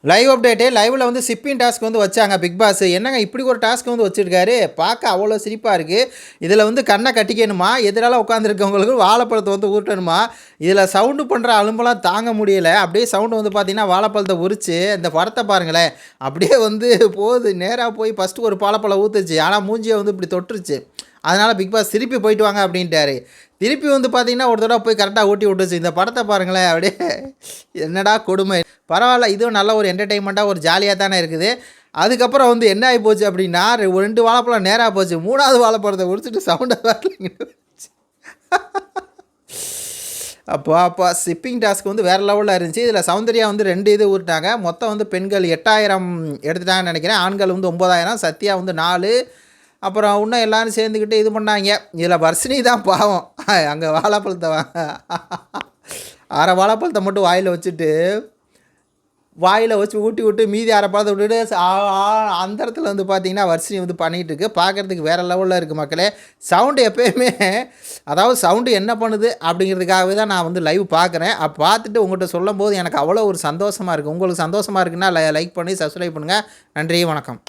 Live update லைவில் வந்து shipping task வந்து வச்சாங்க பிக் பாஸ். என்னங்க இப்படி ஒரு டாஸ்க் வந்து வச்சுருக்காரு, பார்க்க அவ்வளோ சிரிப்பாக இருக்குது. இதில் வந்து கண்ணை கட்டிக்கணுமா, எதிரால உட்காந்துருக்கவங்களுக்கு வாழைப்பழத்தை வந்து ஊட்டணுமா, இதில் சவுண்டு பண்ணுற அலும்பெல்லாம் தாங்க முடியலை. அப்படியே சவுண்டு வந்து பார்த்தீங்கன்னா வாழைப்பழத்தை உரிச்சு இந்த படத்தை பாருங்களேன், அப்படியே வந்து போகுது நேராக போய் ஃபஸ்ட்டு ஒரு வாழைப்பழம் ஊற்றுச்சு, ஆனால் மூஞ்சியை வந்து இப்படி தொட்டுருச்சு. அதனால் பிக் பாஸ் திருப்பி போயிட்டு வாங்க அப்படின்ட்டாரு. திருப்பி வந்து பார்த்தீங்கன்னா ஒரு தடவை போய் கரெக்டாக ஊட்டி விட்டுச்சு. இந்த படத்தை பாருங்களேன், அப்படியே என்னடா கொடுமை. பரவாயில்ல, இதுவும் நல்ல ஒரு என்டர்டெயின்மெண்ட்டாக ஒரு ஜாலியாக தானே இருக்குது. அதுக்கப்புறம் வந்து என்ன ஆகி போச்சு அப்படின்னா, 2 வாழைப்பழம் நேராக போச்சு. 3வது வாழைப்பழத்தை உரிச்சிட்டு சவுண்டாக வரலைங்க. அப்பா ஷிப்பிங் டாஸ்க் வந்து வேறு லெவலில் இருந்துச்சு. இதில் சௌந்தர்யா வந்து 2 இது ஊட்டாங்க. மொத்தம் வந்து பெண்கள் 8000 எடுத்துட்டாங்கன்னு நினைக்கிறேன். ஆண்கள் வந்து 9000, சத்யா வந்து 4. அப்புறம் இன்னும் எல்லோரும் சேர்ந்துக்கிட்டு இது பண்ணாங்க. இதில் வர்ஷினி தான் பாவம், அங்கே வாழைப்பழத்தை அரை வாழைப்பழத்தை மட்டும் வாயில் வச்சுட்டு ஊட்டி விட்டு மீதி அரை பழத்தை விட்டுட்டு அந்த இடத்துல வந்து பார்த்தீங்கன்னா வர்ஷினி வந்து பண்ணிகிட்ருக்கு. பார்க்குறதுக்கு வேறு லெவலில் இருக்குது மக்களே. சவுண்டு எப்போயுமே, அதாவது சவுண்டு என்ன பண்ணுது அப்படிங்கிறதுக்காகவே தான் நான் வந்து லைவ் பார்க்குறேன். பார்த்துட்டு உங்கள்கிட்ட சொல்லும் போது எனக்கு அவ்வளோ ஒரு சந்தோஷமாக இருக்குது. உங்களுக்கு சந்தோஷமாக இருக்குன்னா லைக் பண்ணி சப்ஸ்கிரைப் பண்ணுங்கள். நன்றி, வணக்கம்.